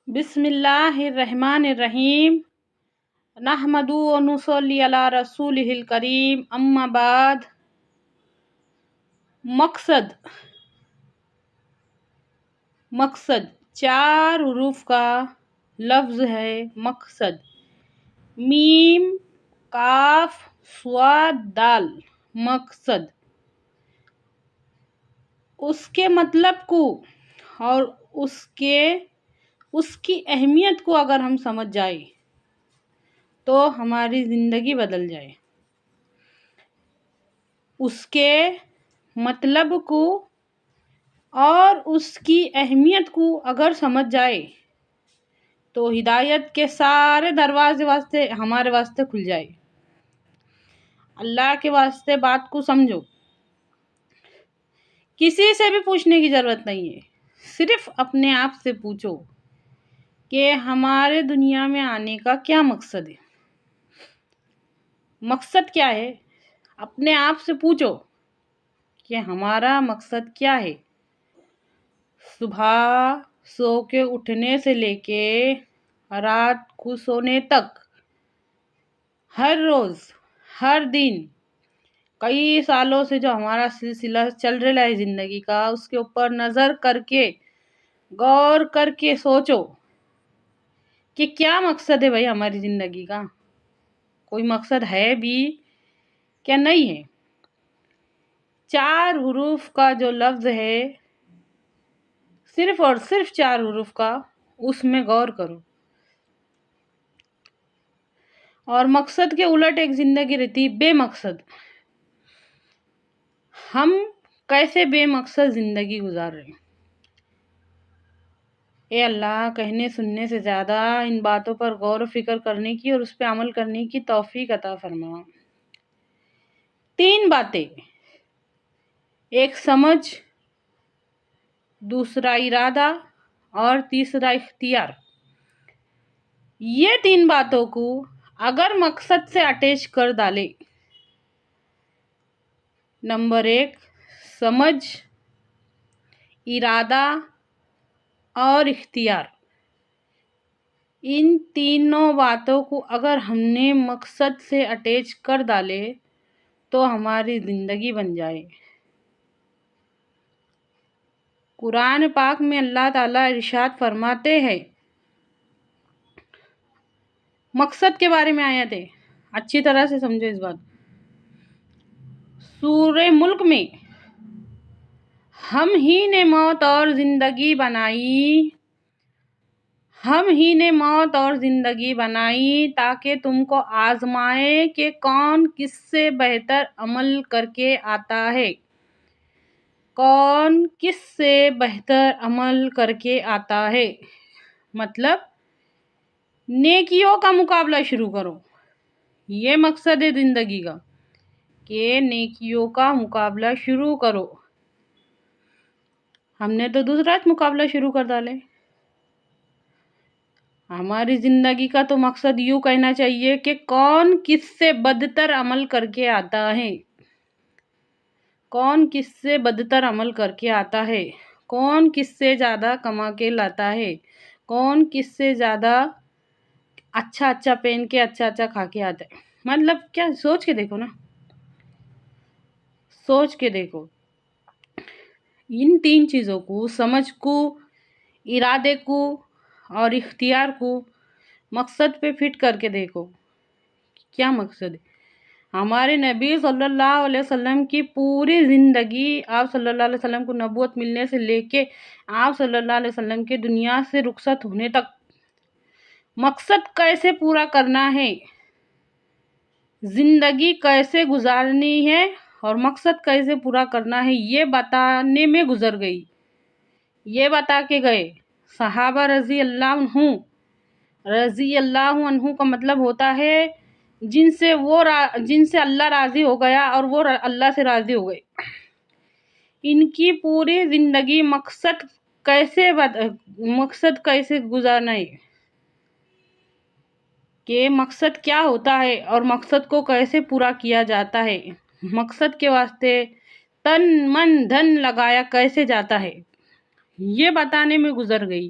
بسم اللہ الرحمن الرحیم نحمدہ و نصلی علی رسولہ الکریم اما بعد۔ مقصد 4 حروف کا لفظ ہے مقصد۔ میم کاف صاد دال مقصد۔ اس کے مطلب کو اور اس کی اہمیت کو اگر ہم سمجھ جائیں تو ہماری زندگی بدل جائے۔ اس کے مطلب کو اور اس کی اہمیت کو اگر سمجھ جائے تو ہدایت کے سارے دروازے ہمارے واسطے کھل جائے۔ اللہ کے واسطے بات کو سمجھو، کسی سے بھی پوچھنے کی ضرورت نہیں ہے، صرف اپنے آپ سے پوچھو کہ ہمارے دنیا میں آنے کا کیا مقصد ہے۔ مقصد کیا ہے؟ اپنے آپ سے پوچھو کہ ہمارا مقصد کیا ہے۔ صبح سو کے اٹھنے سے لے کے رات کو سونے تک، ہر روز ہر دن کئی سالوں سے جو ہمارا سلسلہ چل رہا ہے زندگی کا، اس کے اوپر نظر کر کے غور کر کے سوچو کہ کیا مقصد ہے بھائی ہماری زندگی کا۔ کوئی مقصد ہے بھی کیا نہیں ہے؟ 4 حروف کا جو لفظ ہے، صرف اور صرف 4 حروف کا، اس میں غور کرو۔ اور مقصد کے الٹ ایک زندگی رہتی بے مقصد۔ ہم کیسے بے مقصد زندگی گزار رہے ہیں؟ اے اللہ، کہنے سننے سے زیادہ ان باتوں پر غور و فکر کرنے کی اور اس پہ عمل کرنے کی توفیق عطا فرما۔ 3 باتیں، ایک سمجھ، دوسرا ارادہ اور تیسرا اختیار۔ یہ 3 باتوں کو اگر مقصد سے اٹیچ کر ڈالے، نمبر 1 سمجھ، ارادہ اور اختیار، ان تینوں باتوں کو اگر ہم نے مقصد سے اٹیچ کر ڈالے تو ہماری زندگی بن جائے۔ قرآن پاک میں اللہ تعالیٰ ارشاد فرماتے ہیں، مقصد کے بارے میں آیت ہے، اچھی طرح سے سمجھو اس بات۔ سورہ ملک میں ہم ہی نے موت اور زندگی بنائی تاکہ تم کو آزمائے کہ کون کس سے بہتر عمل کر کے آتا ہے۔ مطلب نیکیوں کا مقابلہ شروع کرو۔ یہ مقصد ہے زندگی کا کہ نیکیوں کا مقابلہ شروع کرو۔ ہم نے تو دوسرا مقابلہ شروع کر ڈالے۔ ہماری زندگی کا تو مقصد یوں کہنا چاہیے کہ کون کس سے بدتر عمل کر کے آتا ہے، کون کس سے زیادہ کما کے لاتا ہے، کون کس سے زیادہ اچھا پہن کے اچھا کھا کے آتا ہے۔ مطلب کیا، سوچ کے دیکھو نا، سوچ کے دیکھو۔ ان 3 چیزوں کو، سمجھ کو، ارادے کو اور اختیار کو مقصد پہ فٹ کر کے دیکھو، کیا مقصد ہے۔ ہمارے نبی صلی اللہ علیہ وسلم کی پوری زندگی، آپ صلی اللہ علیہ وسلم کو نبوت ملنے سے لے کے آپ صلی اللہ علیہ وسلم کے دنیا سے رخصت ہونے تک، مقصد کیسے پورا کرنا ہے، زندگی کیسے گزارنی ہے اور مقصد کیسے پورا کرنا ہے، یہ بتانے میں گزر گئی۔ یہ بتا کے گئے۔ صحابہ رضی اللہ عنہ کا مطلب ہوتا ہے جن سے اللہ راضی ہو گیا اور وہ اللہ سے راضی ہو گئے۔ ان کی پوری زندگی مقصد کیسے گزارنا ہے، کہ مقصد کیا ہوتا ہے اور مقصد کو کیسے پورا کیا جاتا ہے، مقصد کے واسطے تن من دھن لگایا کیسے جاتا ہے، یہ بتانے میں گزر گئی۔